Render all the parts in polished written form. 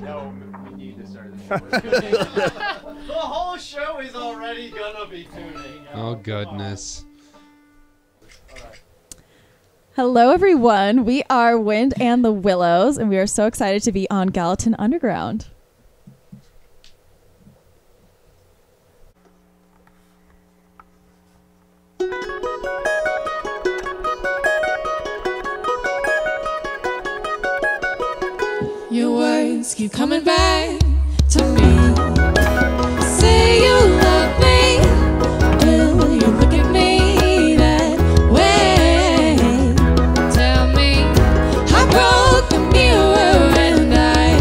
No, we need to start the show with tuning. The whole show is already gonna be tuning. Oh, goodness. Hello, everyone. We are Wind and the Willows, and we are so excited to be on Gallatin Underground. Your words keep coming back to me. Say you love me. Will you look at me that way? Tell me I broke the mirror and I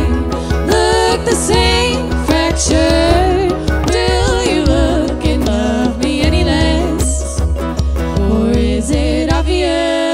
look the same fractured. Will you look and love me any less? Or is it obvious?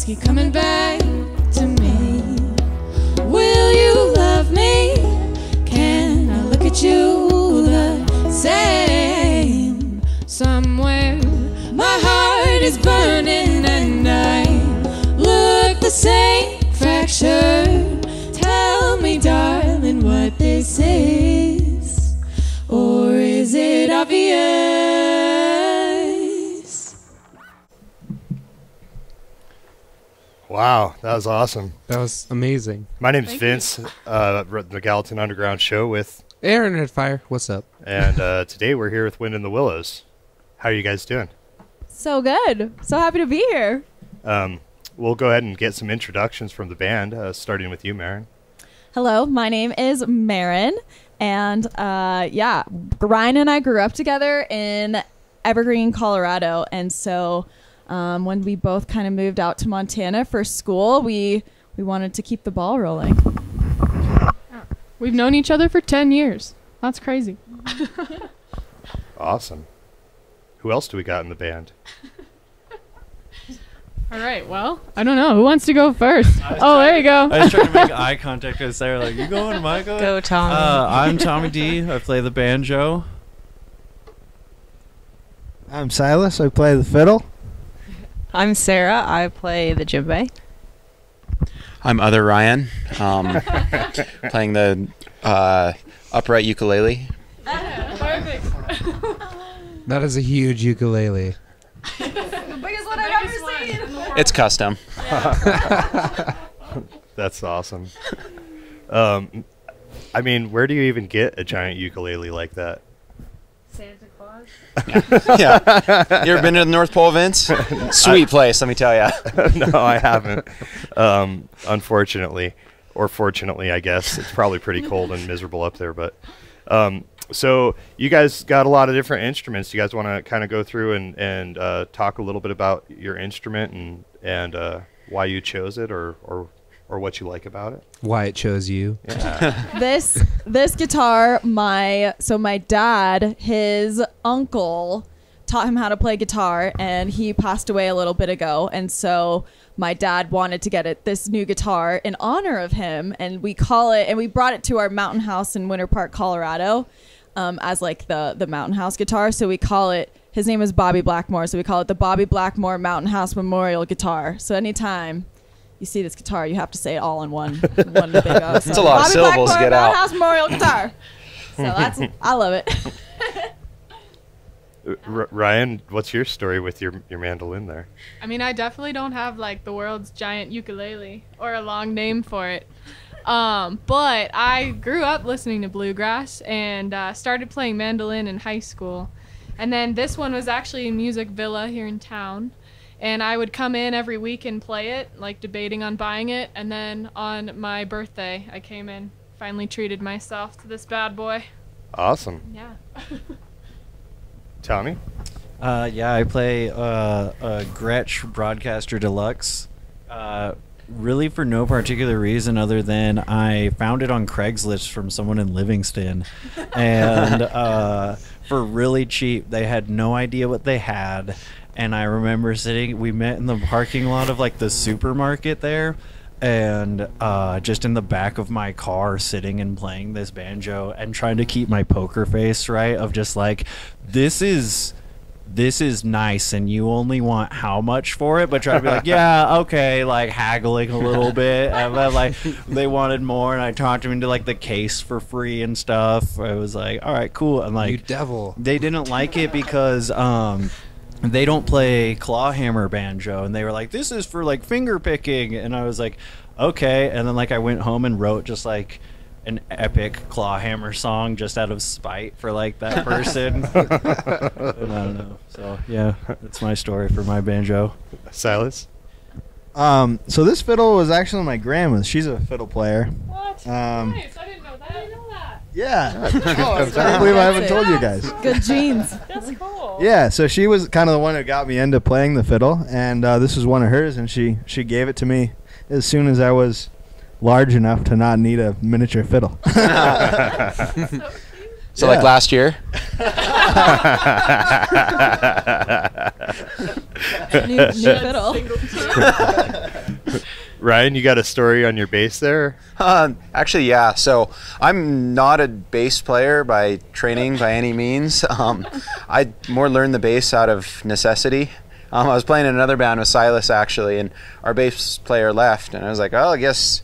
Keep coming back to me. Will you love me? Can I look at you the same? Somewhere my heart is burning and I look the same fractured. Tell me, darling, what this is, or is it obvious? Wow, that was awesome. That was amazing. My name's Vince, the Gallatin Underground Show with Aaron at Fire. What's up? And today we're here with Wind and the Willows. How are you guys doing? So good. So happy to be here. We'll go ahead and get some introductions from the band, starting with you, Marin. Hello, my name is Marin, and Ryan and I grew up together in Evergreen, Colorado, and so when we both kind of moved out to Montana for school, we wanted to keep the ball rolling. We've known each other for 10 years. That's crazy. Awesome. Who else do we got in the band? All right, well, I don't know. Who wants to go first? There you go. I was trying to make eye contact with Sarah, like, you going, am I going? Go, Tommy. I'm Tommy D. I play the banjo. I'm Silas. I play the fiddle. I'm Sarah. I play the djembe. I'm Other Ryan, playing the upright ukulele. Perfect. That is a huge ukulele. The biggest one I've ever seen. It's custom. That's awesome. I mean, where do you even get a giant ukulele like that? Santa Claus. Yeah. You ever been to the North Pole, Vince? Sweet place, let me tell you. No, I haven't. Unfortunately, or fortunately, I guess. It's probably pretty cold and miserable up there. But so you guys got a lot of different instruments. You guys want to kind of go through and talk a little bit about your instrument and why you chose it, or what you like about it? Why it chose you. Yeah. This guitar, my dad, his uncle taught him how to play guitar, and he passed away a little bit ago, and so my dad wanted to get this new guitar in honor of him, and we brought it to our mountain house in Winter Park, Colorado, as like the mountain house guitar. So we call it, his name is Bobby Blackmore, so we call it the Bobby Blackmore Mountain House Memorial Guitar. So anytime you see this guitar, you have to say it all in one big O. So It's a lot of syllables to get out. Mountain House Memorial Guitar. So I love it. Ryan, what's your story with your mandolin there? I mean, I definitely don't have like the world's giant ukulele or a long name for it. But I grew up listening to bluegrass and started playing mandolin in high school. And then this one was actually in Music Villa here in town. And I would come in every week and play it, like debating on buying it. And then on my birthday, I came in, finally treated myself to this bad boy. Awesome. Yeah. Tommy? Yeah, I play a Gretsch Broadcaster Deluxe. Really for no particular reason other than I found it on Craigslist from someone in Livingston. And for really cheap. They had no idea what they had. And I remember we met in the parking lot of like the supermarket there. And just in the back of my car sitting and playing this banjo and trying to keep my poker face right of just like, this is nice and you only want how much for it, but try to be like, yeah, okay, like haggling a little bit. And then like they wanted more and I talked them into like the case for free and stuff. I was like, all right, cool. And like, You devil. they didn't like it because they don't play clawhammer banjo, and they were like, this is for like finger picking, and I was like, okay. And then like I went home and wrote just like an epic clawhammer song just out of spite for like that person. And I don't know. So yeah, that's my story for my banjo. Silas? So this fiddle was actually my grandma's. She's a fiddle player. What? Nice. I didn't know that. I didn't know that. Yeah. I can't believe I haven't told you guys. Good genes. That's cool. Yeah, so she was kind of the one who got me into playing the fiddle, and this was one of hers, and she gave it to me as soon as I was large enough to not need a miniature fiddle. So like last year? New fiddle. Ryan, you got a story on your bass there? Actually, yeah. So I'm not a bass player by training by any means. I more learned the bass out of necessity. I was playing in another band with Silas, actually, and our bass player left. And I was like, oh, I guess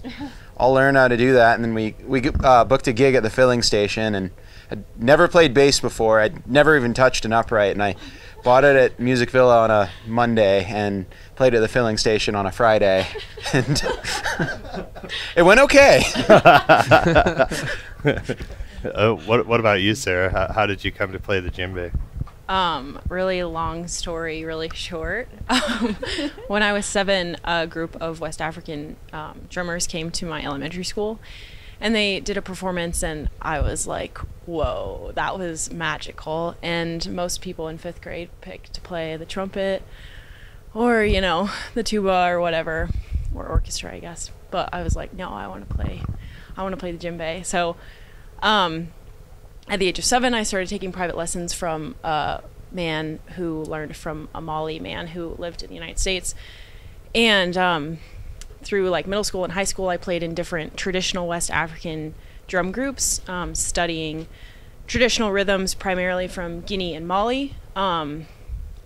I'll learn how to do that. And then we booked a gig at the filling station, and I'd never played bass before. I'd never even touched an upright, and I bought it at Music Villa on a Monday and played at the filling station on a Friday, and it went okay. What about you, Sarah? How did you come to play the djembe? Really long story, really short. When I was 7, a group of West African drummers came to my elementary school, and they did a performance, and I was like, whoa, that was magical. And most people in 5th grade picked to play the trumpet or, you know, the tuba or whatever, or orchestra, I guess. But I was like, no, I want to play the djembe. So at the age of 7, I started taking private lessons from a man who learned from a Mali man who lived in the United States. And through like middle school and high school, I played in different traditional West African drum groups, studying traditional rhythms primarily from Guinea and Mali. And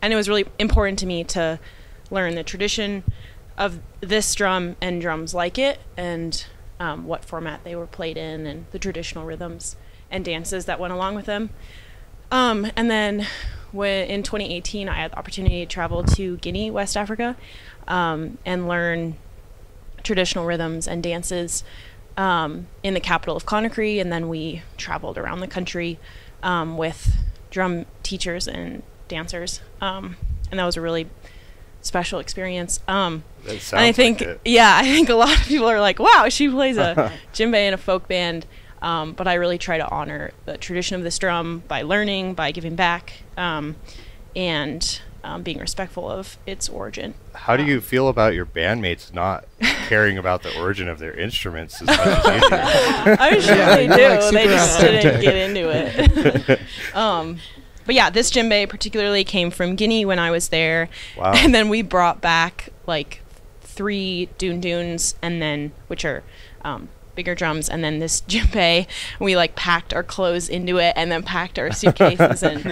it was really important to me to learn the tradition of this drum and drums like it, and what format they were played in, and the traditional rhythms and dances that went along with them. And then in 2018, I had the opportunity to travel to Guinea, West Africa, and learn traditional rhythms and dances in the capital of Conakry. And then we traveled around the country with drum teachers and dancers. And that was a really special experience. And I think, I think a lot of people are like, wow, she plays a djembe in a folk band. But I really try to honor the tradition of this drum by learning, by giving back, and being respectful of its origin. How do you feel about your bandmates not caring about the origin of their instruments as much as you do? I'm sure they do. Like they just didn't get into it. But yeah, this djembe particularly came from Guinea when I was there. Wow. And then we brought back like 3 dunes, and then which are bigger drums, and then this djembe. We like packed our clothes into it, and then packed our suitcases, and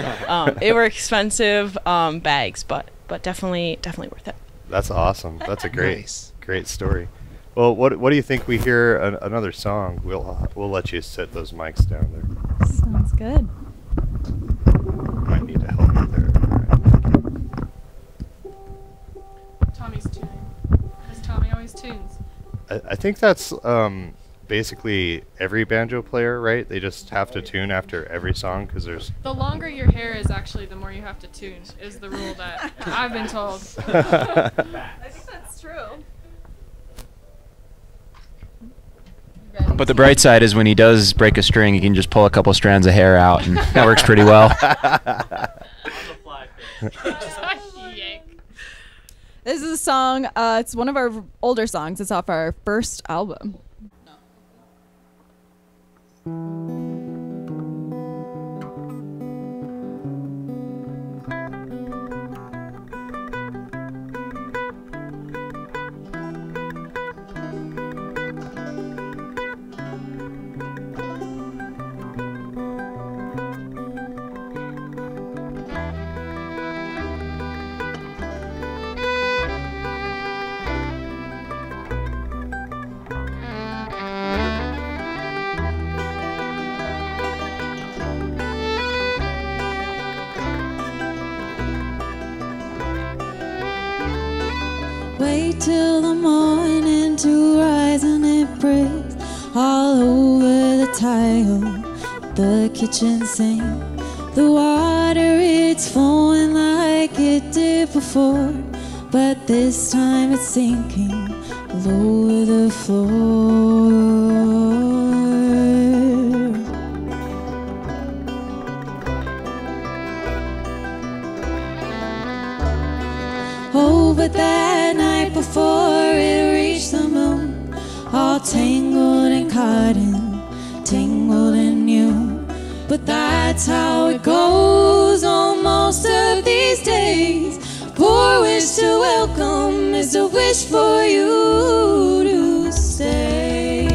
they were expensive bags, but definitely worth it. That's awesome. That's a great story. Well, what do you think we hear another song? We'll let you set those mics down there. Sounds good. Might need to help you there. Tommy's tuning. Because Tommy always tunes. I think that's basically every banjo player, right? They just have to tune after every song because there's... The longer your hair is, actually, the more you have to tune, is the rule that I've been told. I think that's true. But the bright side is when he does break a string, he can just pull a couple strands of hair out, and that works pretty well. This is a song, it's one of our older songs. It's off our first album. Wait till the morning to rise and it breaks all over the tile, the kitchen sink. The water, it's flowing like it did before, but this time it's sinking all over the floor. Oh, but that night before it reached the moon, all tangled in cotton, tangled in you. But that's how it goes on most of these days. Poor wish to welcome is a wish for you to stay.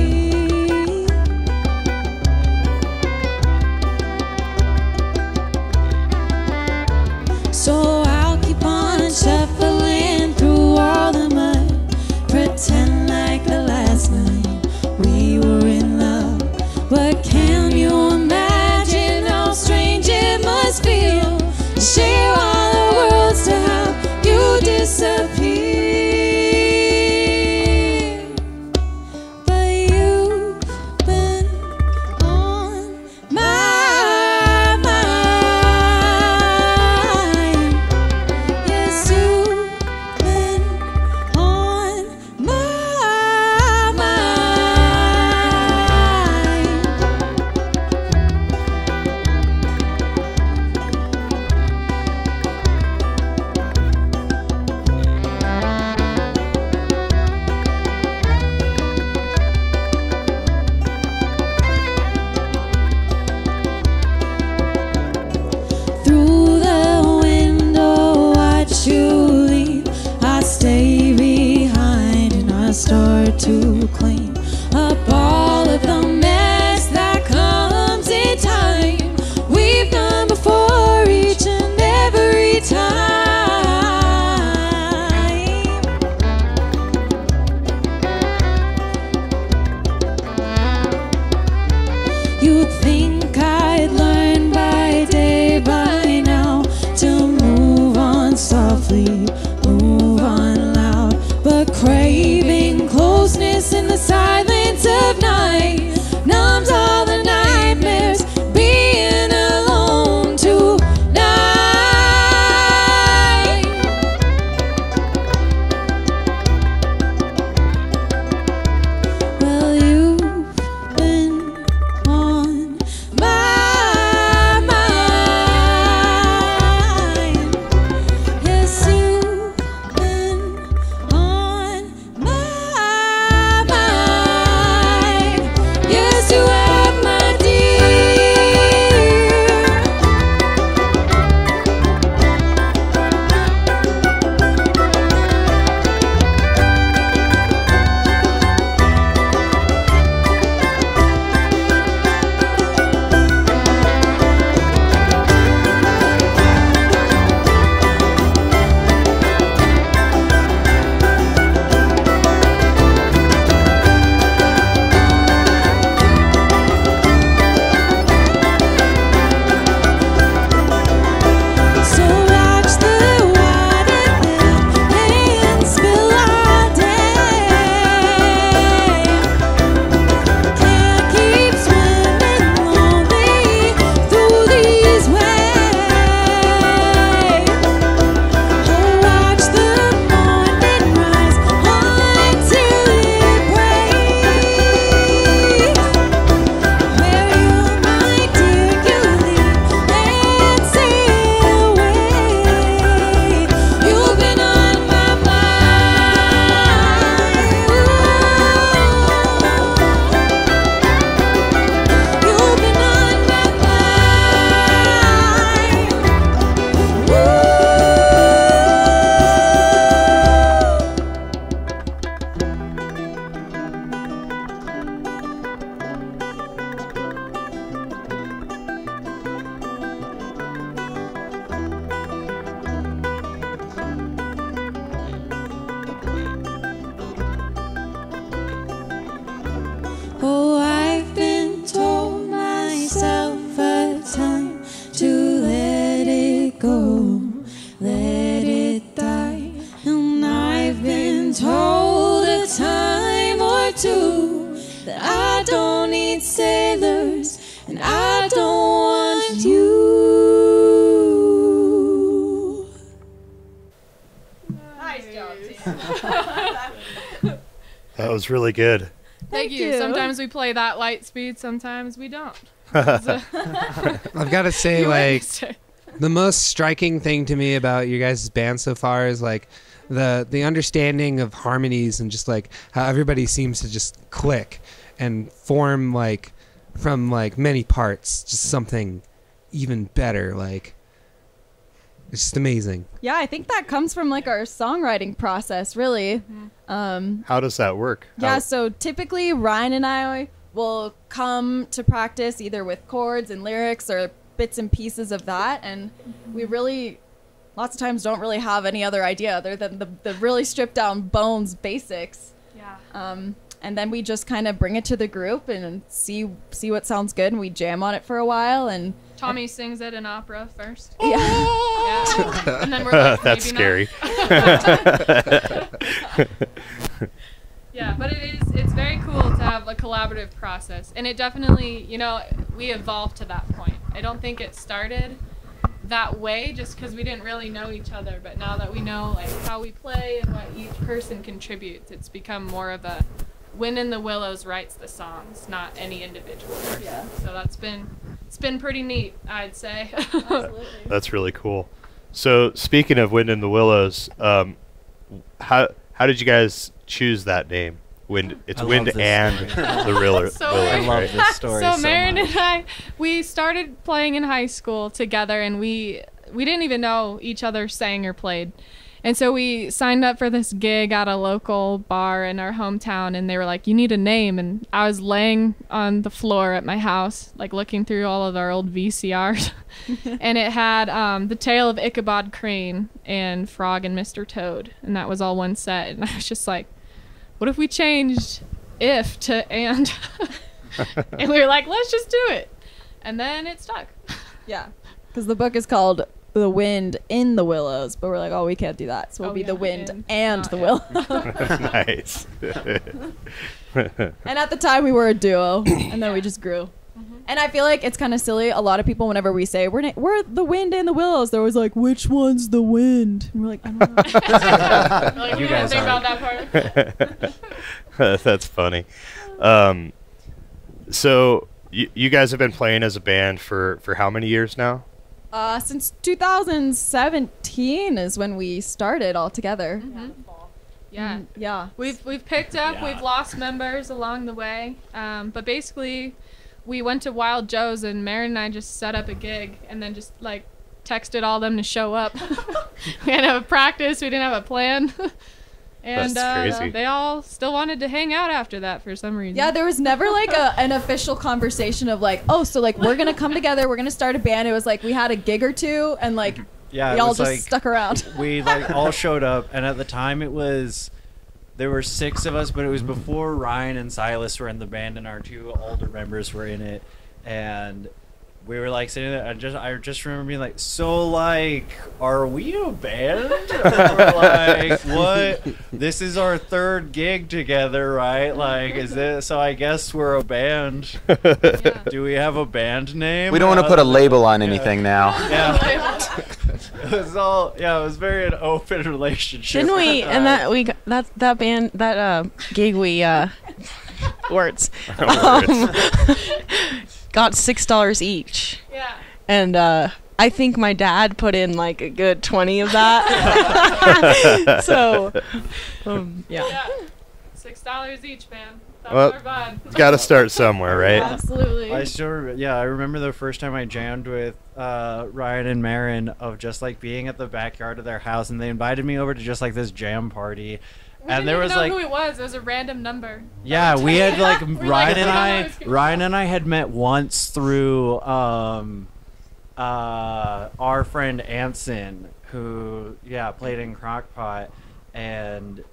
So I'll keep on shuffling through all the mud, pretend like the last night we were in love. But can you imagine how strange it must feel to share all the worlds, to have you disappear? But you've been on my mind. Yes, you've been on my mind. Through the window, watch you leave. I stay behind and I start to clean up all of the mess that comes in time. We've done before each and every time. You'd think I'd learn by day let it die. And I've been told a time or two that I don't need sailors and I don't want you. Nice job, team. That was really good. Thank you. Sometimes we play that light speed, sometimes we don't. I've got to say, You like, understand. the most striking thing to me about your guys' band so far is like the understanding of harmonies and just like how everybody seems to just click and form like from like many parts just something even better. Like, it's just amazing. Yeah, I think that comes from like our songwriting process, really. How does that work? Yeah, How- so typically Ryan and I will come to practice either with chords and lyrics or bits and pieces of that, and we really lots of times don't really have any other idea other than the really stripped down bones basics. Yeah. And then we just kind of bring it to the group and see what sounds good, and we jam on it for a while. And Tommy sings it in opera first. yeah, Yeah. And then we're like, That's maybe scary. not. Yeah, but it's very cool to have a collaborative process. And it definitely, we evolved to that point. I don't think it started that way just because we didn't really know each other. But now that we know like how we play and what each person contributes, it's become more of a Wind in the Willows writes the songs, not any individual person. Yeah. So it's been pretty neat, I'd say. absolutely. That's really cool. So speaking of Wind in the Willows, how did you guys choose that name? It's I Wind love this and story. the Willows. So I weird. love this story So so Marin much. and I, we started playing in high school together, and we didn't even know each other sang or played. And so we signed up for this gig at a local bar in our hometown, and they were like, you need a name. And I was laying on the floor at my house, like looking through all of our old VCRs. And it had The Tale of Ichabod Crane and Frog and Mr. Toad. And that was all one set. And I was just like, what if we changed if to and? And we were like, let's just do it. And then it stuck. Yeah, because the book is called The Wind in the Willows, but we're like, oh, we can't do that, so it'll Oh, be yeah, The Wind and- and the yeah. Willows. Nice. And at the time, we were a duo, and then we just grew. And I feel like it's kind of silly. A lot of people, whenever we say we're the Wind and the Willows, they're always like, which one's the wind? And we're like, I don't know. Like, You we didn't guys think are. about that part. That's funny. So you guys have been playing as a band for how many years now? Since 2017 is when we started all together. Yeah. Yeah. We've picked up, Yeah. we've lost members along the way. But basically, we went to Wild Joe's, and Marin and I just set up a gig and then just like texted all them to show up. We didn't have a practice, we didn't have a plan. And That's crazy. they all still wanted to hang out after that for some reason. Yeah, there was never like an official conversation of like, oh, so like we're gonna come together, we're gonna start a band. It was like we had a gig or two, and like Yeah, we it all was just like stuck around. we like all showed up, and at the time there were 6 of us, but it was before Ryan and Silas were in the band, and our 2 older members were in it, and we were like sitting there. I just remember being like, so like, are we a band? Or like, what? This is our 3rd gig together, right? Like, is this? So I guess we're a band. Yeah. Do we have a band name? We don't want to put a label on anything now. Yeah. It was all, yeah, it was very an open relationship. Didn't we? And that we got, that band that gig we words got $6 each, Yeah. and I think my dad put in like a good 20 of that. So yeah. Yeah. $6 each, man. That's Well, our vibe. Got to start somewhere, right? Absolutely. I remember the first time I jammed with Ryan and Marin of just like being at the backyard of their house, and they invited me over to just like this jam party. We And didn't there even was know like, who it was. It was a random number. yeah, we had like We're like, Ryan and "Oh, I it's gonna Ryan and I had met once through our friend Anson, who played in Crockpot, and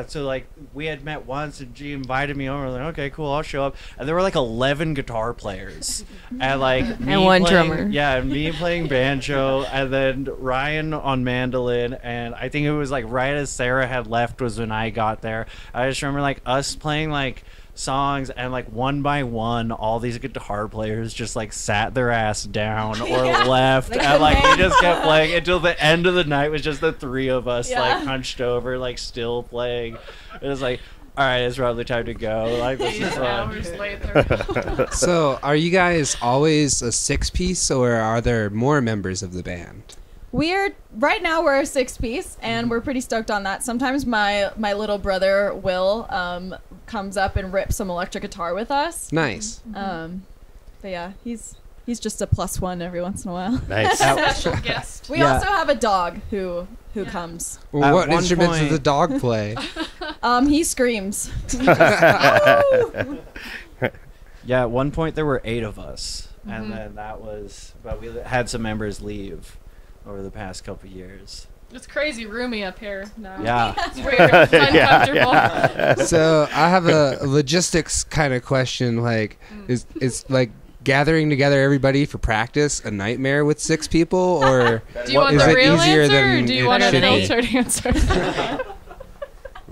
so like we had met once and she invited me over. I was like, okay, cool, I'll show up. And there were like 11 guitar players and like me And one playing- drummer. Yeah, me playing banjo and then Ryan on mandolin. And I think it was like right as Sarah had left was when I got there. I just remember like us playing like songs and like one by one all these guitar players just like sat their ass down or left and like we just kept playing until the end of the night was just the three of us like hunched over like still playing. It was like, all right, it's probably time to go. Like this is fun. Hours later. So, are you guys always a 6-piece, or are there more members of the band? Right now we're a 6-piece, and we're pretty stoked on that. Sometimes my little brother Will comes up and rips some electric guitar with us. Nice. But yeah, he's just a +1 every once in a while. Nice. Special guest. We also have a dog who comes. Well, what one instruments does point- the dog play? He screams. Yeah, at one point there were 8 of us, and then but we had some members leave over the past couple years. It's crazy roomy up here now. Yeah. It's weird. It's uncomfortable. So, I have a logistics kind of question. Like, is like gathering together everybody for practice a nightmare with 6 people, or Do you want is the it real easier answer, than or do you it want an should be? altered answer?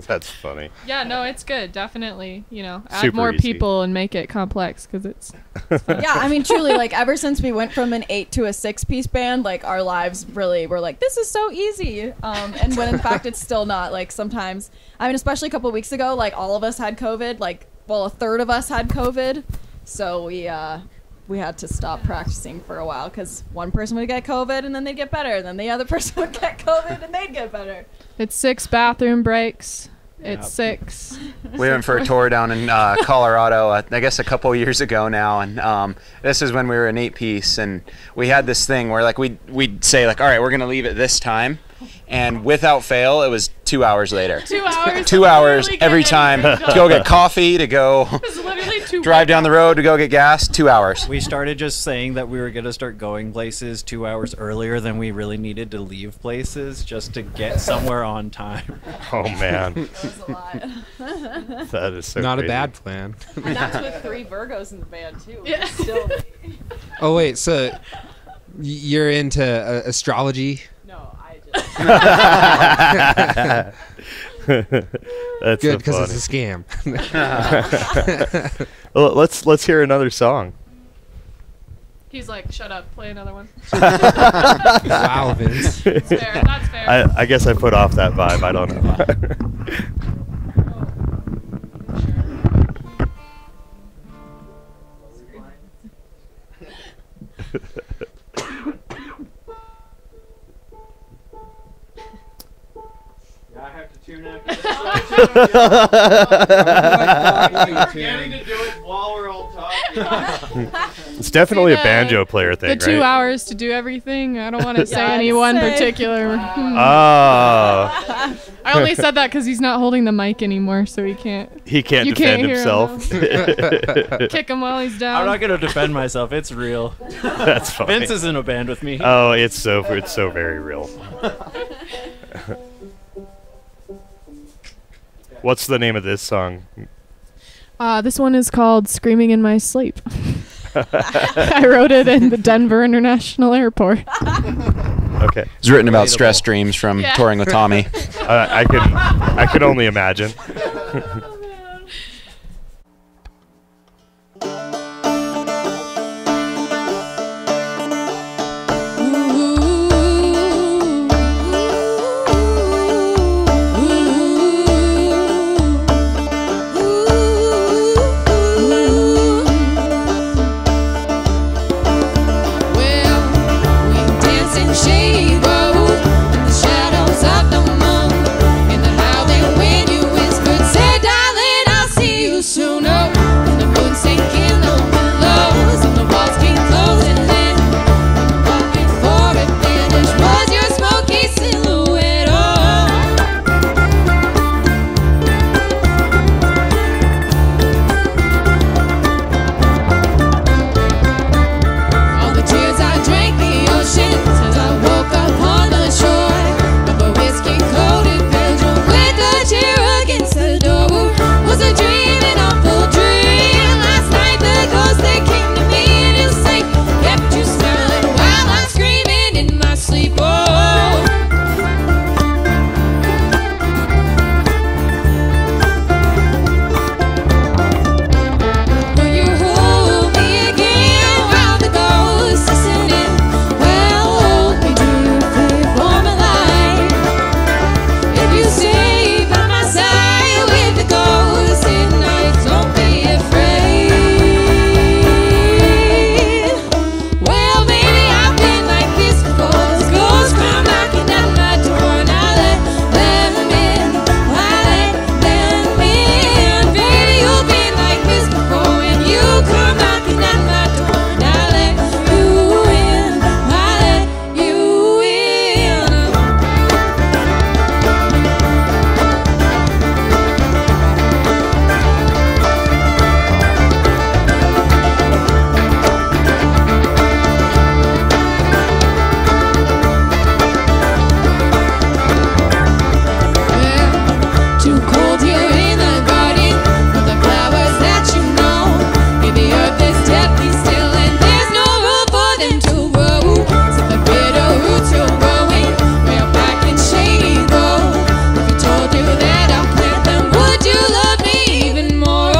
That's funny. Yeah, no, it's good. Definitely, add Super more easy. people and make it complex because it's. Yeah, I mean, truly, like, ever since we went from an 8 to a 6-piece band, like, our lives really were like, this is so easy. And when in fact it's still not. Like, sometimes, I mean, especially a couple weeks ago, like, all of us had COVID. Like, well, a third of us had COVID. So we had to stop practicing for a while because one person would get COVID and then they'd get better. And then the other person would get COVID and they'd get better. It's 6 bathroom breaks. It's 6. We went for a tour down in Colorado, I guess a couple years ago now, and this is when we were an 8-piece, and we had this thing where like we'd say like, all right, we're gonna leave at this time, and without fail, it was 2 hours later. 2 hours. 2 hours every time to go get coffee, to go It's literally 2 drive down the road, to go get gas. 2 hours. We started just saying that we were going to start going places 2 hours earlier than we really needed to leave places just to get somewhere on time. Oh man, That was a lot. that is so Not crazy. a bad plan. And that's with 3 Virgos in the band too. Yeah. Still, Oh wait, so you're into astrology? no, I just. That's Good, so because funny. it's a scam. Well, let's hear another song. He's like, shut up, play another one. Wow, Vince. That's fair. That's fair. I guess I put off that vibe. I don't know. I have to tune out. Forgetting to do it while we're all talking. It's definitely a See, banjo player thing, the 2 right? hours to do everything. I don't want to say Yeah, any one same. particular. Oh, I only said that because he's not holding the mic anymore, so he can't he can't You defend can't hear him himself. kick him while he's down. I'm not going to defend myself. It's real. That's funny. Vince is in a band with me. Oh, it's so very real. What's the name of this song? This one is called "Screaming in My Sleep." I wrote it in the Denver International Airport. Okay, It's written about stress dreams from Yeah. touring with Tommy. I could only imagine. Well, we dance in Shady Road in the shadows of the moon. In the howling wind, you whispered, "Say, darling." will grow. So the bitter roots you're growing way up back in Shady Grove. If I told you that I'll plant them, would you love me even more?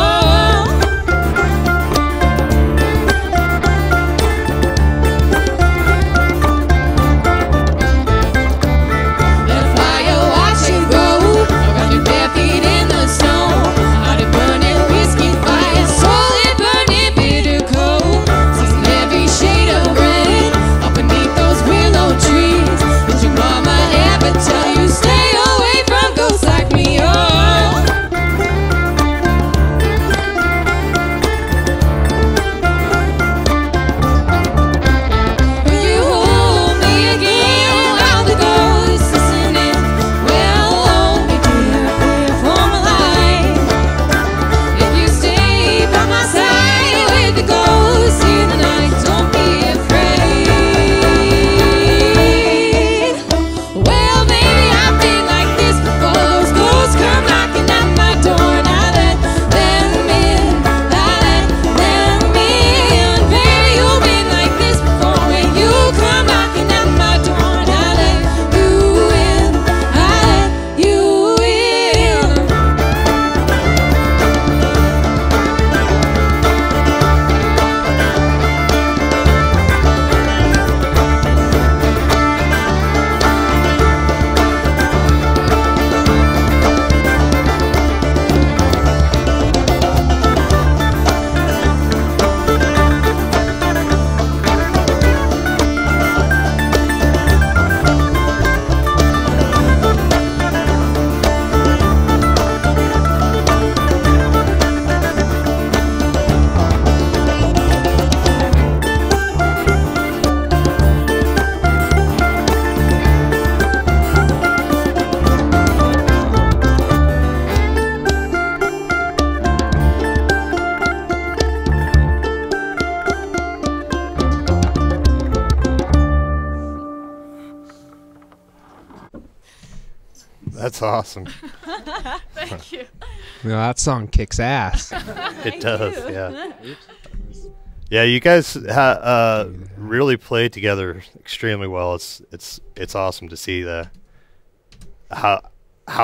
Let a fire watch you grow around your bare feet in the snow. Hot and burning whiskey fire, slowly burning bitter cold. Season every shade of red up beneath those willow trees. Did your mama ever tell you stay away from ghosts like me? Oh. Will you hold me again while the ghosts listening? Well, hold me dear for my life. If you stay by my side with the ghosts in the night, don't be afraid. Well, maybe I've been like this before. Those ghosts come knocking at my door, and I let them in. I let them in. Baby, you've been like this before. When you come knocking at my door, and I let you in. I let you in. That's awesome. Thank you. That song kicks ass. It does, yeah. Yeah, you guys really played together extremely well. It's awesome to see how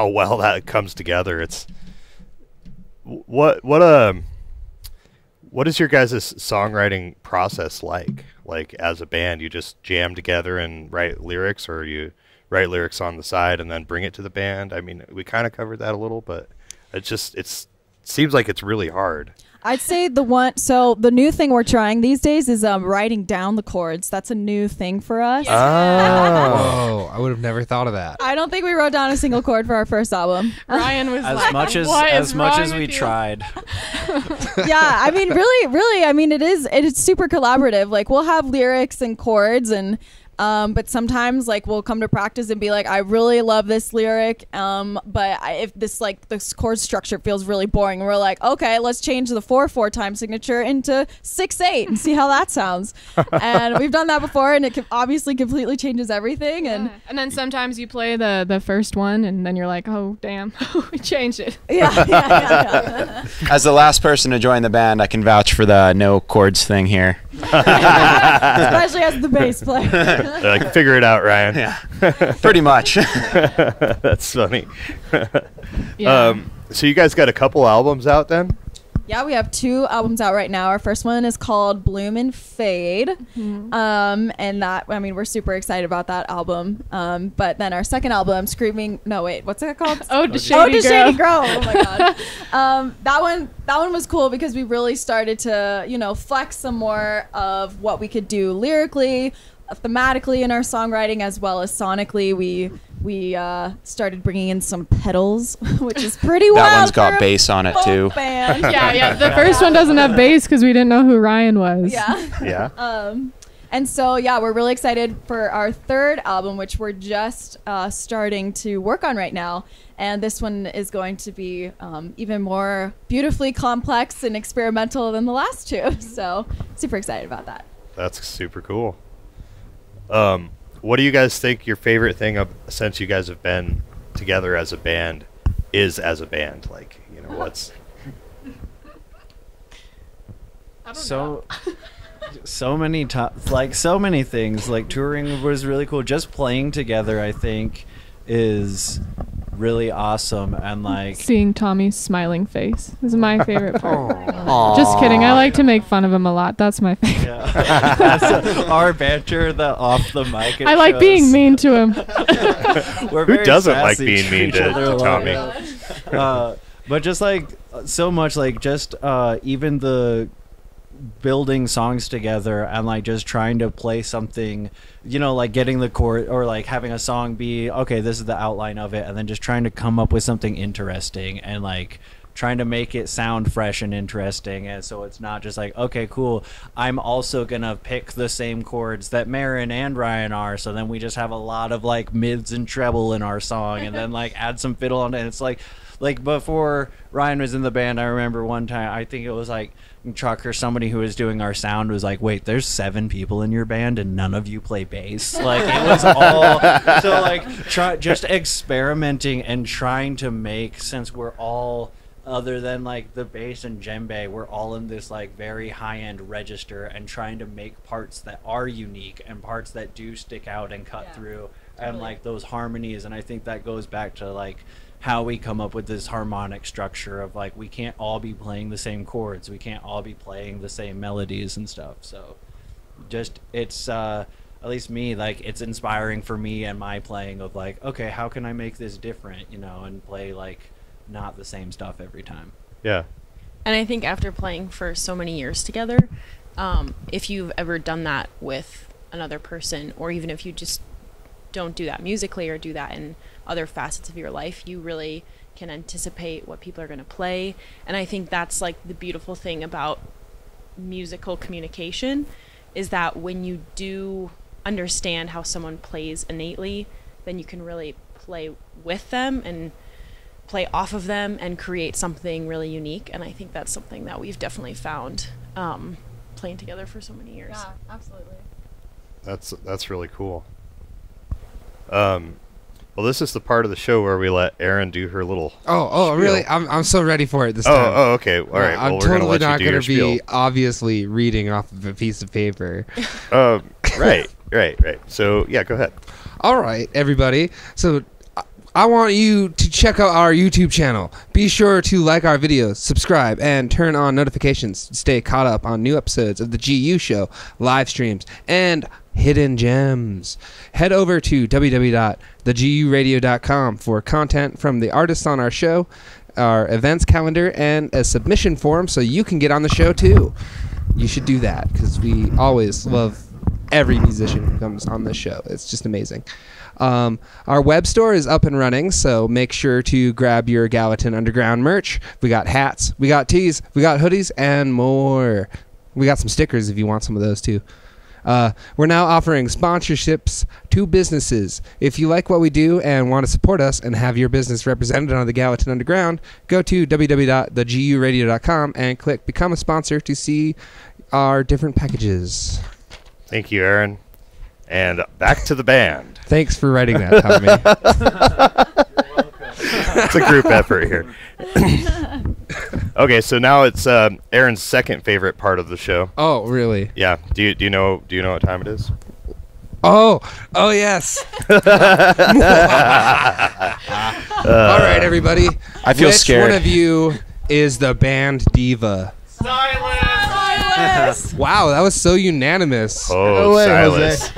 well that comes together. It's what is your guys' songwriting process like? Like as a band, you just jam together and write lyrics, or you write lyrics on the side and then bring it to the band? I mean, we kind of covered that a little, but it seems like it's really hard. I'd say the new thing we're trying these days is writing down the chords. That's a new thing for us. Oh, I would have never thought of that. I don't think we wrote down a single chord for our first album. Ryan was As like, much "What is as much wrong as we with you?" tried. Yeah, I mean, really, I mean, it's super collaborative. Like, we'll have lyrics and chords, and but sometimes like we'll come to practice and be like, I really love this lyric, but if this chord structure feels really boring, we're like, okay, let's change the 4/4 time signature into 6/8 and see how that sounds. And we've done that before, and it obviously completely changes everything. And then sometimes you play the first one, and then you're like, oh damn, we changed it. Yeah. As the last person to join the band, I can vouch for the no chords thing here. Especially as the bass player. They're like, figure it out, Ryan. Yeah, pretty much. That's funny. Yeah. So you guys got a couple albums out then? Yeah, we have 2 albums out right now. Our first one is called Bloom and Fade. Mm-hmm. And that, I mean, we're super excited about that album. But then our second album, what's it called? Ode to Shady Shady Grove. Oh my God. That one was cool because we really started to, flex some more of what we could do lyrically, thematically in our songwriting, as well as sonically. We started bringing in some pedals, which is pretty wild. That one's got for a bass on it folk too. band. Yeah. The first one doesn't have bass because we didn't know who Ryan was. Yeah. Yeah. And so, we're really excited for our third album, which we're just starting to work on right now. And this one is going to be even more beautifully complex and experimental than the last 2. So, super excited about that. That's super cool. What do you guys think your favorite thing since you guys have been together as a band is as a band? Like, what's... I don't So, know. so many so many things. Like touring was really cool. Just playing together, I think, is really awesome. And like Seeing Tommy's smiling face is my favorite part. Aw. Just kidding. I like to make fun of him a lot. That's my favorite. yeah. That's our banter, the off the mic. I like being mean to him. We're Who very doesn't like sassy being mean each to other a lot. Tommy? But just like so much, like just even the building songs together and like just trying to play something, you know, like getting the chord or like having a song be okay, this is the outline of it, and then just trying to come up with something interesting and like trying to make it sound fresh and interesting. And so it's not just like, okay, cool, I'm also gonna pick the same chords that Marin and Ryan are, so then we just have a lot of like mids and treble in our song and then like add some fiddle on it. And it's like before Ryan was in the band, I remember one time, I think it was like Chuck or somebody who was doing our sound was like, wait, there's 7 people in your band and none of you play bass. Like it was all so like just experimenting and trying to make, since we're all, other than like the bass and djembe, we're all in this like very high-end register and trying to make parts that are unique and parts that do stick out and cut through and like those harmonies. And I think that goes back to like how we come up with this harmonic structure of like we can't all be playing the same chords, we can't all be playing the same melodies and stuff. So just it's at least me, like it's inspiring for me and my playing of like, okay, how can I make this different, you know, and play like not the same stuff every time. Yeah. And I think after playing for so many years together, if you've ever done that with another person, or even if you just don't do that musically or do that in other facets of your life, you really can anticipate what people are going to play. And I think that's like the beautiful thing about musical communication, is that when you do understand how someone plays innately, then you can really play with them and play off of them and create something really unique. And I think that's something that we've definitely found playing together for so many years. Yeah, absolutely. That's really cool. Well, this is the part of the show where we let Erin do her little. Oh, spiel. really? I'm so ready for it this time. Oh, okay. All right. I'm Well, we're totally gonna not let you do going to your be spiel. obviously reading off of a piece of paper. Right. So yeah, go ahead. All right, everybody. So I want you to check out our YouTube channel. Be sure to like our videos, subscribe, and turn on notifications to stay caught up on new episodes of the GU Show, live streams, and hidden gems. Head over to www.theguradio.com for content from the artists on our show, our events calendar, and a submission form so you can get on the show too. You should do that because we always love every musician who comes on this show. It's just amazing. Our web store is up and running, so make sure to grab your Gallatin Underground merch. We got hats, we got tees, we got hoodies, and more. We got some stickers if you want some of those too. We're now offering sponsorships to businesses. If you like what we do and want to support us and have your business represented on the Gallatin Underground, go to www.theguradio.com and click Become a Sponsor to see our different packages. Thank you, Erin. And back to the band. Thanks for writing that, Tommy. It's a group effort here. Okay, so now it's Erin's second favorite part of the show. Oh, really? Yeah. Do you know what time it is? Oh yes. All right, everybody. I feel Which scared. one of you is the band diva? Wow, that was so unanimous. Oh, wait, Silas.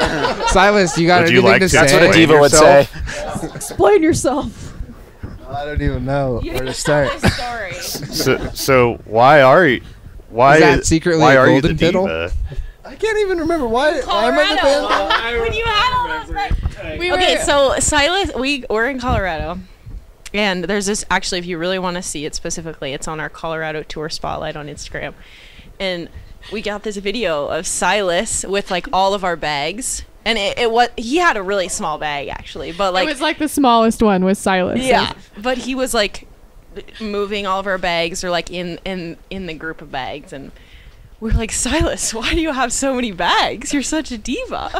Silas, you got Would you anything like to to say? That's what a Explain diva would say. yourself? Explain yourself. I don't even know where to start. Story. So why are you? Why Is that secretly why a are you golden the fiddle? diva? I can't even remember why am I in the band. When you had all those things. We Okay, were- so Silas, we're in Colorado, and there's this, actually, if you really want to see it specifically, it's on our Colorado tour spotlight on Instagram, and we got this video of Silas with like all of our bags, and he had a really small bag actually, but like it was like the smallest one was Silas. yeah, but he was like moving all of our bags, or like in the group of bags, and we're like, Silas, why do you have so many bags? You're such a diva.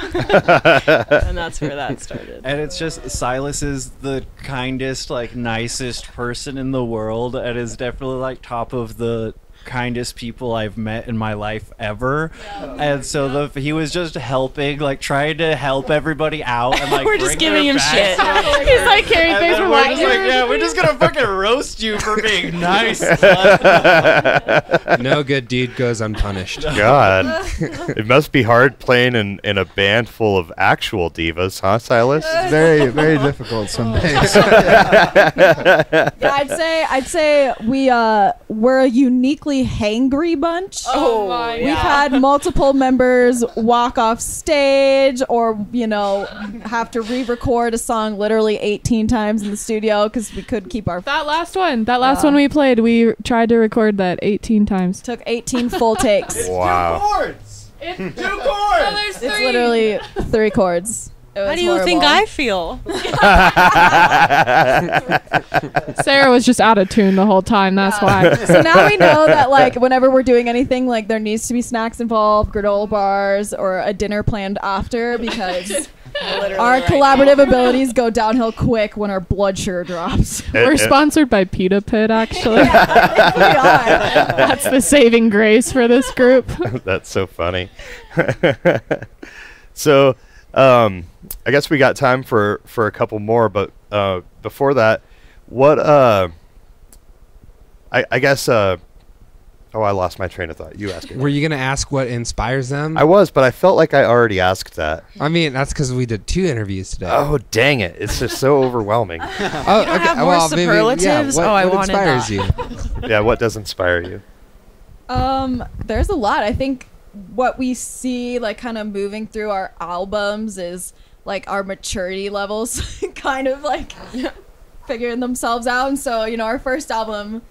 And that's where that started. And it's just Silas is the kindest, like nicest person in the world, and is definitely like top of the kindest people I've met in my life ever. And so he was just helping, like trying to help everybody out. And like We're just bring giving their him bags shit. up. He's like carrying And things then from we're last just like, year. yeah, we're just gonna fucking roast you for being nice. No good deed goes unpunished. God, it must be hard playing in a band full of actual divas, huh, Silas? It's very, very difficult some days. Yeah, I'd say we're a uniquely hangry bunch. Oh my We've had multiple members walk off stage or, have to re-record a song literally 18 times in the studio because we couldn't keep our... That last one we played, we tried to record that 18 times. Took 18 full takes. Wow. It's 2 chords. there's 3. It's literally 3 chords. How do you think I feel? Sarah was just out of tune the whole time. That's why. So now we know that, like, whenever we're doing anything, like, there needs to be snacks involved, granola bars, or a dinner planned after, because our collaborative abilities go downhill quick when our blood sugar drops. We're sponsored by Pita Pit, actually. We are. That's the saving grace for this group. That's so funny. So, I guess we got time for a couple more, but before that, what I guess I lost my train of thought. You asked me. Were you going to ask what inspires them? I was, but I felt like I already asked that. I mean, that's because we did 2 interviews today. Oh, dang it. It's just so overwhelming. Oh, You don't have more superlatives? What I wanted inspires that. you? Yeah, what does inspire you? There's a lot. I think what we see, like, kind of moving through our albums is, like, our maturity levels kind of, like, figuring themselves out. And so, our first album,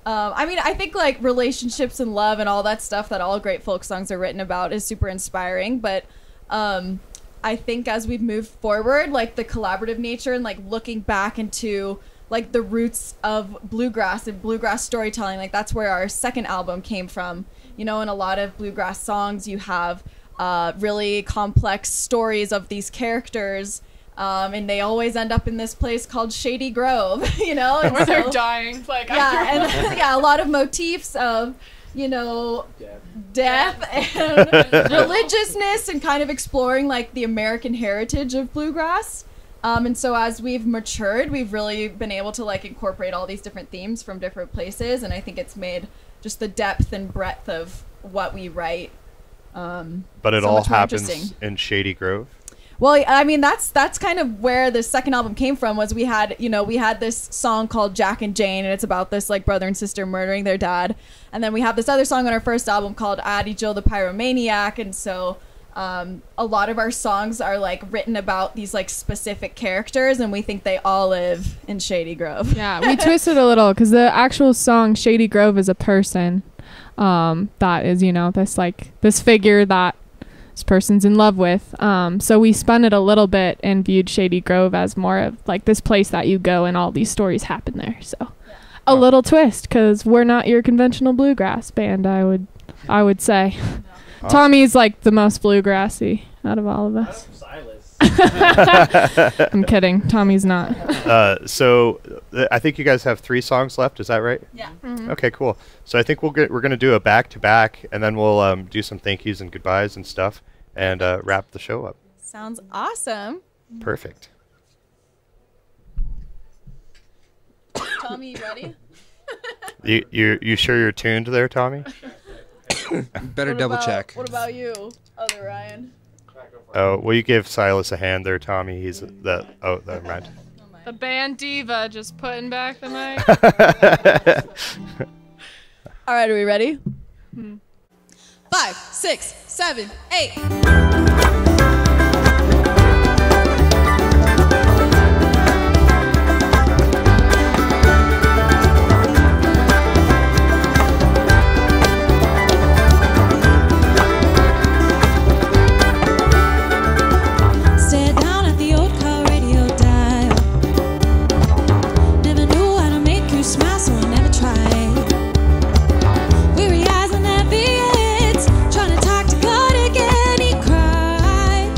I think, like, relationships and love and all that stuff that all great folk songs are written about is super inspiring. But I think as we've moved forward, like, the collaborative nature and, like, looking back into, like, the roots of bluegrass and bluegrass storytelling, like, that's where our second album came from. In a lot of bluegrass songs, you have really complex stories of these characters, and they always end up in this place called Shady Grove, and Where they're so- dying. Like, yeah, and a lot of motifs of, death and religiousness, and kind of exploring, like, the American heritage of bluegrass. And so as we've matured, we've really been able to, like, incorporate all these different themes from different places, and I think it's made just the depth and breadth of what we write. But it so all much more happens interesting. in Shady Grove? Well, I mean, that's kind of where the second album came from. Was we had this song called Jack and Jane, and it's about this, like, brother and sister murdering their dad. And then we have this other song on our first album called Addie Jill the Pyromaniac. And so a lot of our songs are, like, written about these, like, specific characters, and we think they all live in Shady Grove. Yeah, we twisted a little because the actual song Shady Grove is a person that is, this figure that this person's in love with. So we spun it a little bit and viewed Shady Grove as more of, like, this place that you go and all these stories happen there. So a little twist, because we're not your conventional bluegrass band, I would say. Tommy's, like, the most bluegrassy out of all of us. I'm kidding. Tommy's not. So I think you guys have 3 songs left. Is that right? Yeah. Mm-hmm. Okay, cool. So I think we're going to do a back-to-back, and then we'll do some thank yous and goodbyes and stuff, and wrap the show up. Sounds awesome. Perfect. Tommy, you ready? You sure you're tuned there, Tommy? Better double check. What about you, other Ryan? Oh, will you give Silas a hand there, Tommy? He's that. Oh, never mind. The band diva just putting back the mic. All right, are we ready? 5, 6, 7, 8. Stared down at the old car radio dial. Never knew how to make you smile, so I never tried. Weary eyes and heavy heads, trying to talk to God again. He cried.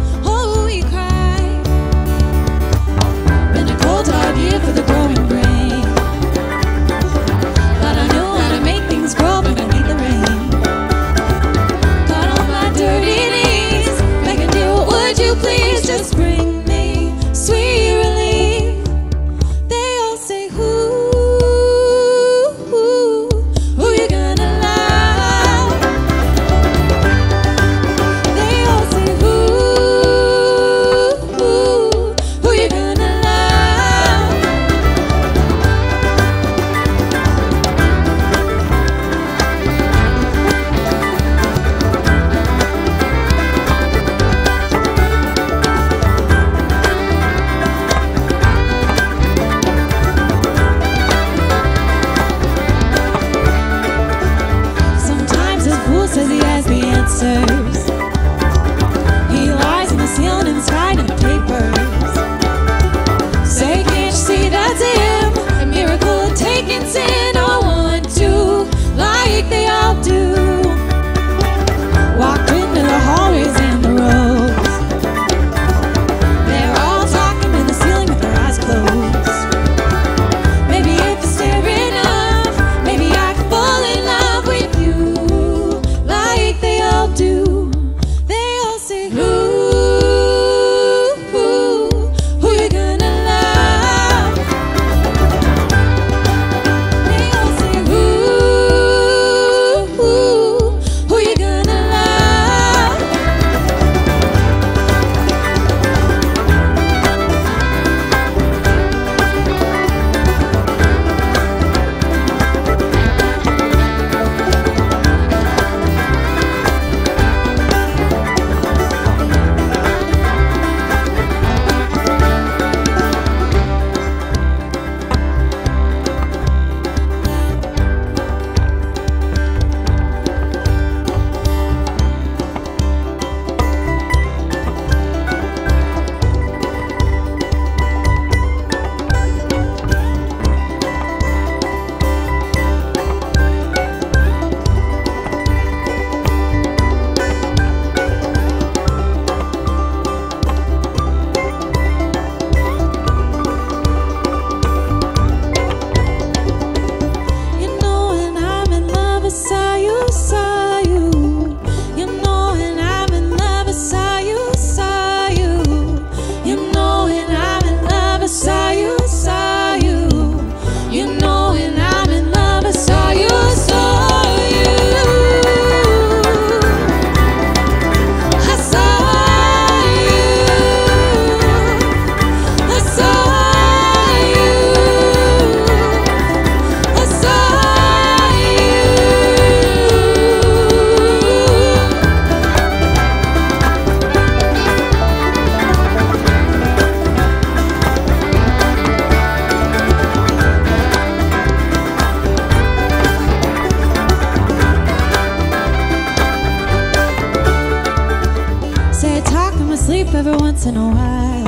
once in a while.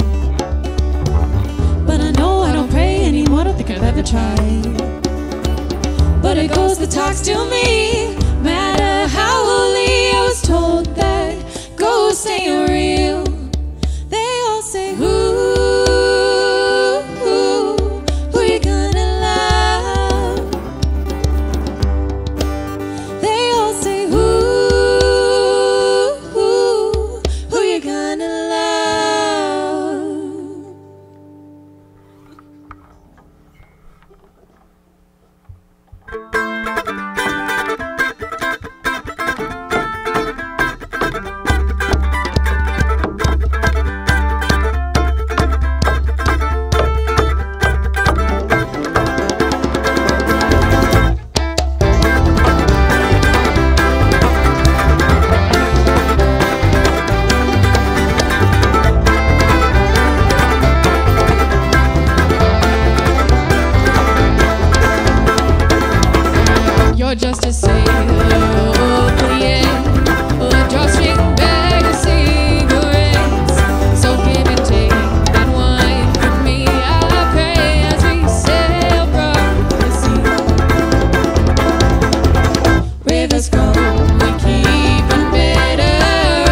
But I know I don't pray anymore, don't think I've ever tried. But it goes that talks to me, matter how holy. I was told that ghosts ain't real. They all say, who you gonna love? They all say, who you gonna love? You're just a sailor, yeah, a drawstring bag of cigarettes. So give and take that wine from me, I pray, as we sail from the sea. Rivers grow, we keep them better,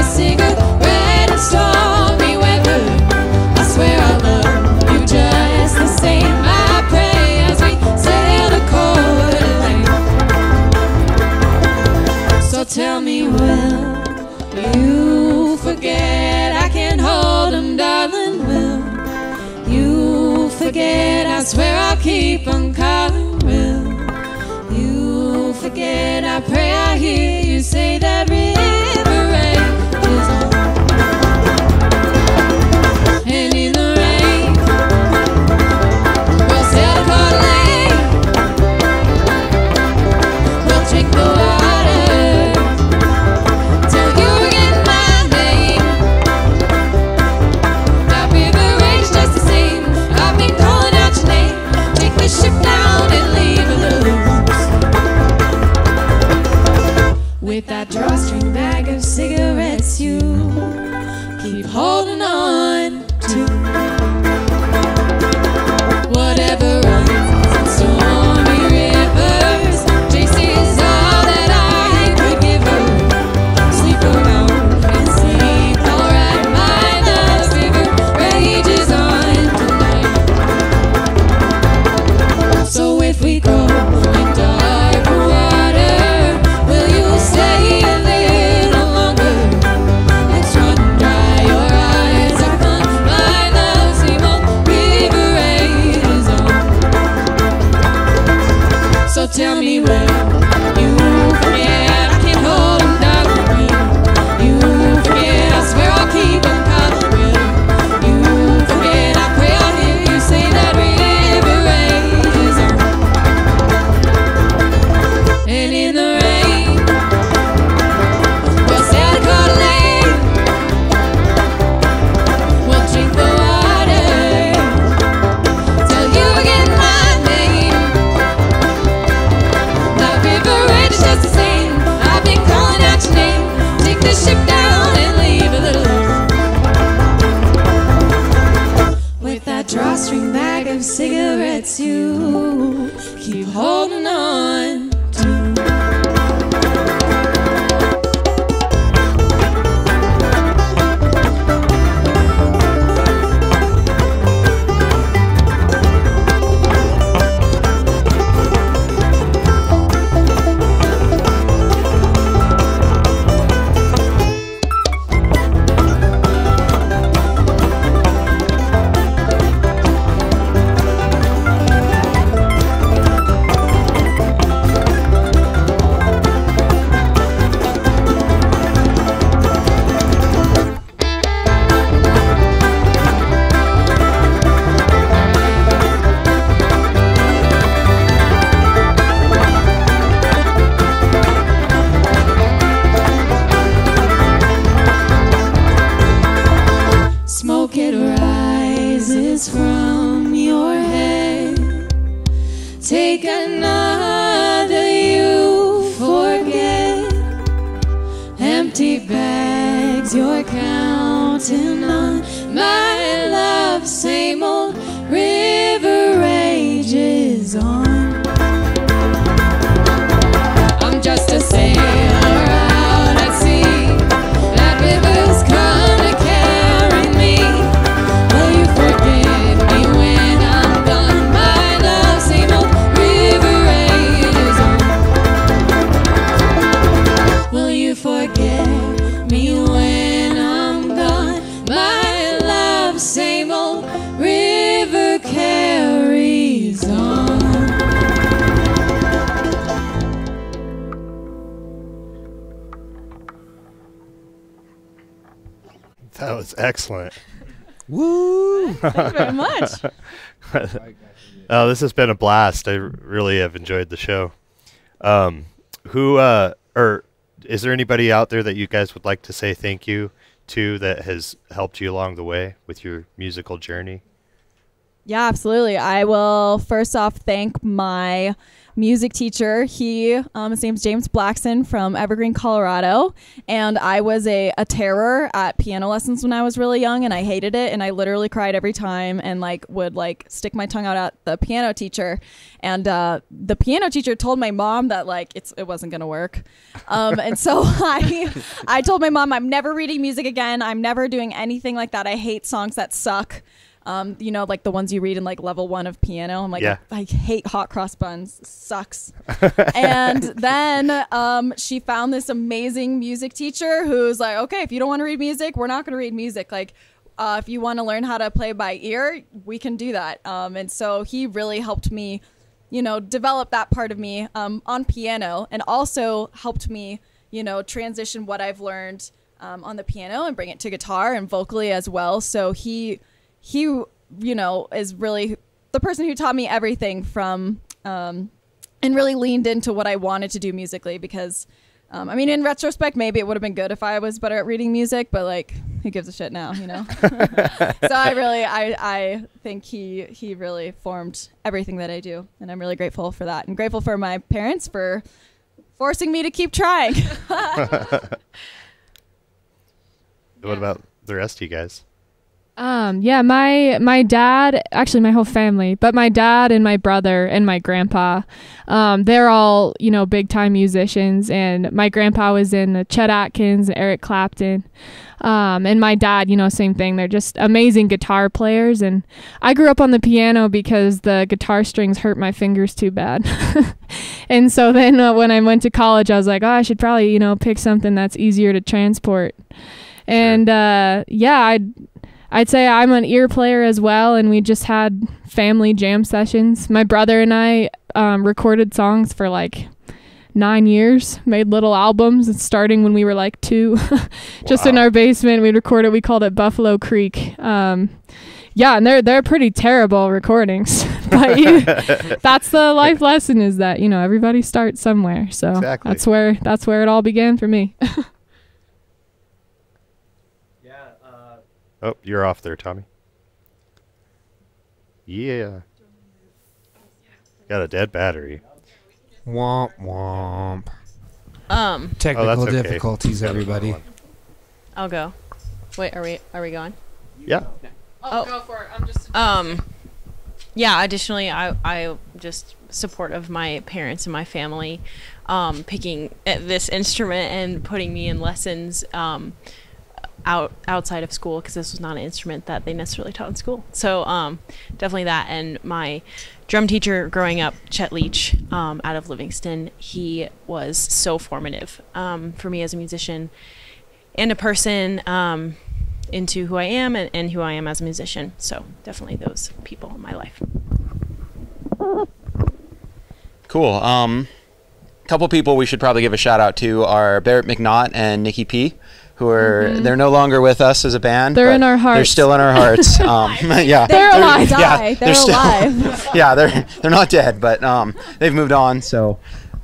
a cigarette in stormy weather. I swear I love you just the same, I pray, as we sail the cold lane. So tell me, will you forget? I can't hold them, darling. Will you forget? I swear I'll keep on calling. Will you forget? I pray I hear you say that river ranges on. And in the rain, we'll sail the cold lane. We'll drink the water. Ship down and leave a little with that drawstring bag of cigarettes you keep holding on to. Whatever runs in stormy rivers, JC is all that I could give her. Sleep around and sleep alright, my love's river rages on tonight. So if we go in dark water, will you stay a little longer? Let's run dry your eyes, I fun, my love's evil river rages on. So tell me, will you forget? I can't hold them, darling. Will you forget? I swear I'll keep them calling. Will you forget? I pray I'll hear you say that river rages on. And in the rain, we'll sail the cold lane. We'll drink the water till you forget my name. The river rages just the same. I've been calling out your name. Take the ship down and leave a little with that drawstring bag of cigarettes you keep holding on to. Take another, you forget. Empty bags you're counting on. was excellent. Woo! Thank you very much. Oh, this has been a blast. I really have enjoyed the show. Or is there anybody out there that you guys would like to say thank you to that has helped you along the way with your musical journey? Yeah, absolutely. I will first off thank my music teacher. His name's James Blackson from Evergreen, Colorado. And I was a terror at piano lessons when I was really young, and I hated it. And I literally cried every time and would stick my tongue out at the piano teacher. And the piano teacher told my mom that it wasn't going to work. And so I told my mom, I'm never reading music again. I'm never doing anything like that. I hate songs that suck. The ones you read in level 1 of piano. I'm I hate hot cross buns. It sucks. And then she found this amazing music teacher who's like, okay, if you don't want to read music, we're not going to read music. If you want to learn how to play by ear, we can do that. And so he really helped me, develop that part of me on piano, and also helped me, transition what I've learned on the piano and bring it to guitar and vocally as well. So he is really the person who taught me everything from and really leaned into what I wanted to do musically, because in retrospect, maybe it would have been good if I was better at reading music, but who gives a shit now, So I think he really formed everything that I do, and I'm really grateful for that, and grateful for my parents for forcing me to keep trying. What about the rest of you guys? My dad, actually my whole family, but my dad and my brother and my grandpa, they're all, big time musicians, and my grandpa was in Chet Atkins, Eric Clapton, and my dad, same thing. They're just amazing guitar players, and I grew up on the piano because the guitar strings hurt my fingers too bad. And so then when I went to college, I was like, oh, I should probably, pick something that's easier to transport. And, I'd say I'm an ear player as well, and we just had family jam sessions. My brother and I recorded songs for 9 years, made little albums, starting when we were 2. Just in our basement, we'd record it. We called it Buffalo Creek. And they're pretty terrible recordings. But that's the life lesson, is that, everybody starts somewhere. So exactly. That's where it all began for me. Oh, you're off there, Tommy. Yeah. Got a dead battery. Womp womp. that's Technical okay. difficulties, everybody. I'll go. Wait, are we going? Yeah. Go for it. I'm just. Additionally, I just supportive of my parents and my family, picking this instrument and putting me in lessons, outside of school, because this was not an instrument that they necessarily taught in school. So definitely that. And my drum teacher growing up, Chet Leach, out of Livingston, he was so formative for me as a musician and a person, into who I am and who I am as a musician. So definitely those people in my life. Cool. Couple people we should probably give a shout out to are Barrett McNaught and Nikki P, who are they're no longer with us as a band. They're in our hearts. They're still in our hearts. Yeah, they're alive. They're still alive. Yeah, they're not dead, but they've moved on. So,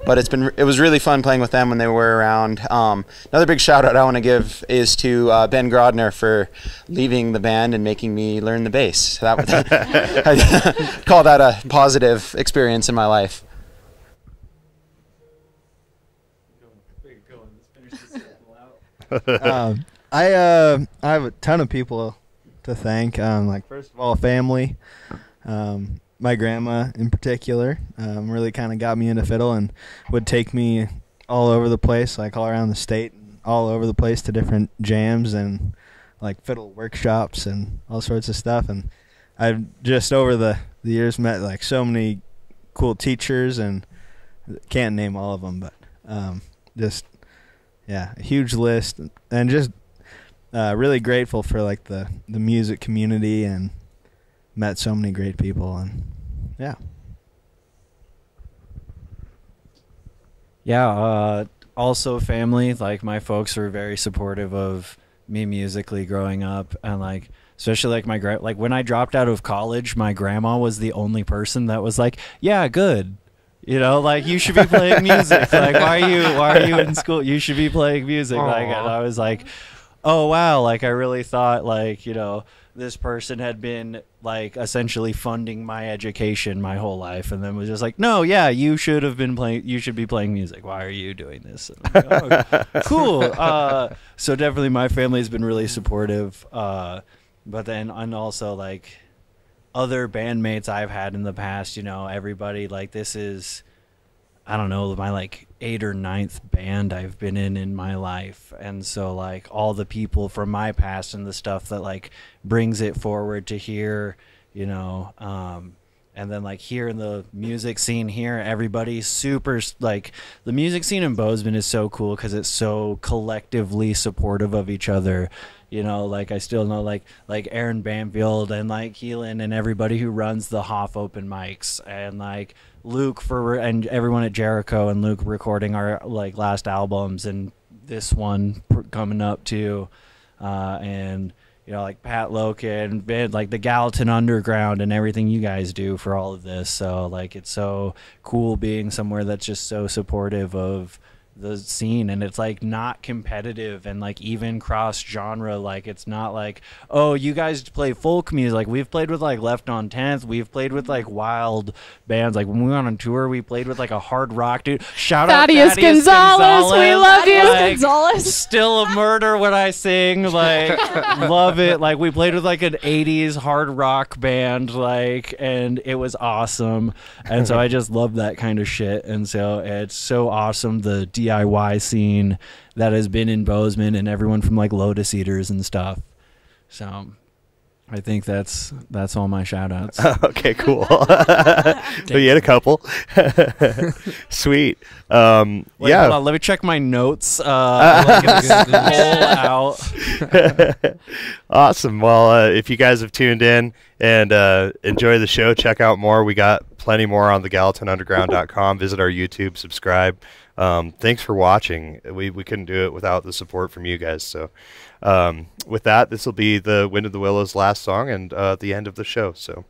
but it was really fun playing with them when they were around. Another big shout out I want to give is to Ben Grodner for leaving the band and making me learn the bass. I call that a positive experience in my life. I have a ton of people to thank. First of all, family. My grandma in particular really kind of got me into fiddle and would take me all over the place, all around the state, and all over the place to different jams and fiddle workshops and all sorts of stuff. And I've just over the years met so many cool teachers, and can't name all of them, but just a huge list, and just really grateful for the music community, and met so many great people, and also family. My folks were very supportive of me musically growing up, and like especially like like when I dropped out of college, my grandma was the only person that was like, yeah, good. You know, like, you should be playing music. Like, why are you in school? You should be playing music. Aww. Like, and I was like, oh wow, like I really thought, like, you know, this person had been like essentially funding my education my whole life, and then was just like, no, yeah, you should be playing music. Why are you doing this? And I'm like, oh, cool. So definitely my family's been really supportive. But then, and also like other bandmates I've had in the past, you know, everybody, like, this is, I don't know, my like 8th or 9th band I've been in my life. And so like all the people from my past and the stuff that like brings it forward to here, you know, and then like here in the music scene here, everybody's super, like, the music scene in Bozeman is so cool because it's so collectively supportive of each other. You know, like, I still know like Aaron Banfield and like Keelan and everybody who runs the Hoff open mics, and like Luke and everyone at Jericho, and Luke recording our like last albums and this one coming up too, and you know, like Pat Loken and like the Gallatin Underground and everything you guys do for all of this. So like, it's so cool being somewhere that's just so supportive of the scene, and it's like not competitive, and like even cross genre. Like, it's not like, oh, you guys play folk music. Like, we've played with like Left on 10th, we've played with like wild bands. Like, when we went on tour, we played with like a hard rock dude. Shout out Thaddeus Gonzalez. We love you, like, Gonzalez. Still a murder when I sing. Like, love it. Like, we played with like an 80s hard rock band, like, and it was awesome. And so I just love that kind of shit. And so it's so awesome, the DIY scene that has been in Bozeman, and everyone from like Lotus Eaters and stuff. So I think that's all my shout outs. Okay, cool. So you had a couple. Sweet. Wait, yeah. Hold on, let me check my notes. Out. Awesome. Well, if you guys have tuned in and enjoy the show, check out more. We got plenty more on the GallatinUnderground.com. Visit our YouTube, subscribe. Thanks for watching. We couldn't do it without the support from you guys. So with that, this will be the Wind of the Willows' last song and the end of the show. So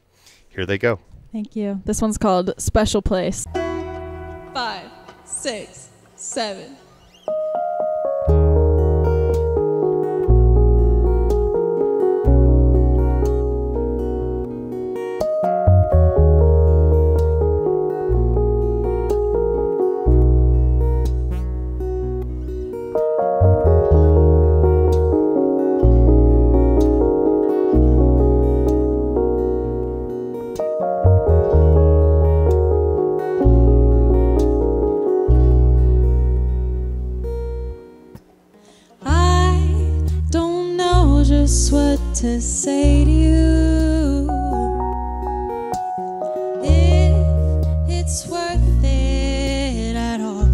here they go. Thank you. This one's called Special Place. 5, 6, 7. What to say to you, if it's worth it at all.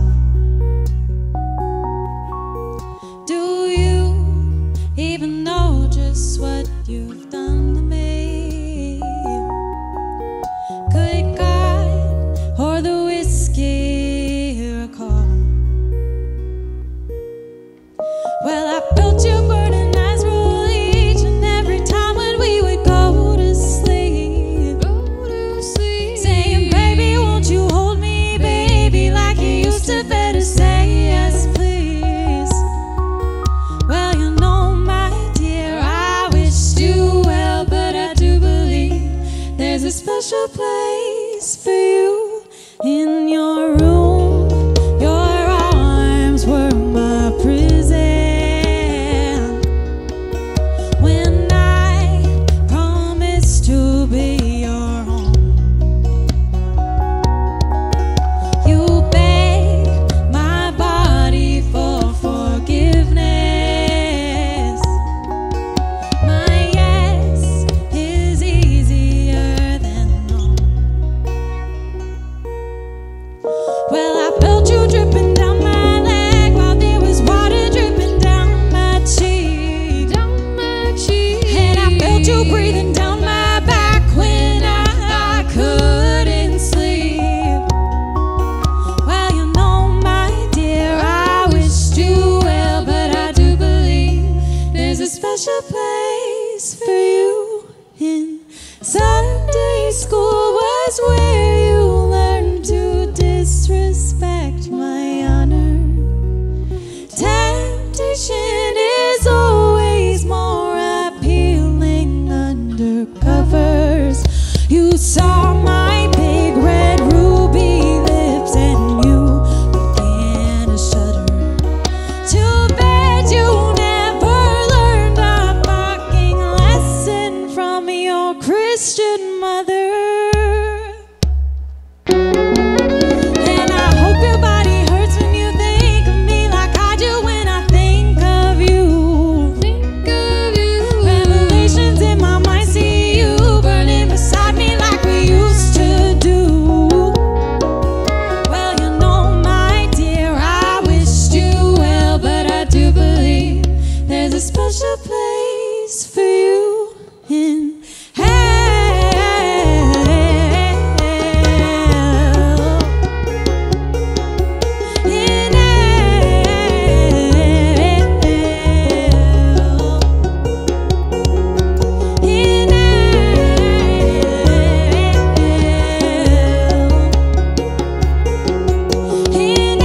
Do you even know just what you've done to me? Could God or the whiskey recall? Well, I felt your burden eyes roll every time when we would go to sleep. Saying, baby, won't you hold me, baby, like you used to. Better say yes, please. Well, you know, my dear, I wished you well, but I do believe there's a special place for you in your room. Your arms were my prison. Sunday school was where you learned to disrespect my honor. Temptation is always more appealing under covers. You saw my big red ruby lips and you began to shudder. Too bad you never learned a fucking lesson from your Christian mother. And I hope your body hurts when you think of me like I do when I think of you. Revelations in my mind, see you burning beside me like we used to do. Well, you know, my dear, I wished you well, but I do believe there's a special place for you in hell. In hell. In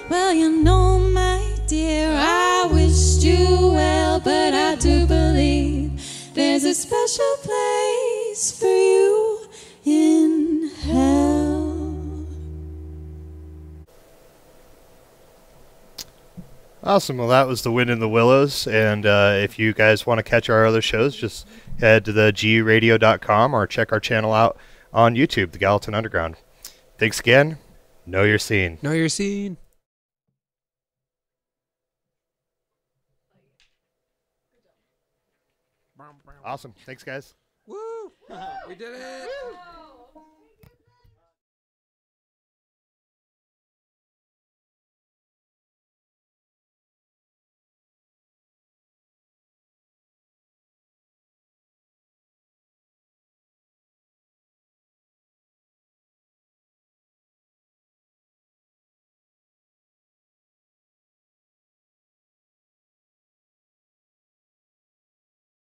well, you know, my dear, I wished you well, but I do believe there's a special place for you in hell. Awesome. Well, that was The Wind in the Willows. And if you guys want to catch our other shows, just head to the GURadio.com or check our channel out on YouTube, the Gallatin Underground. Thanks again. Know your scene. Know your scene. Awesome. Thanks, guys. Woo! We did it!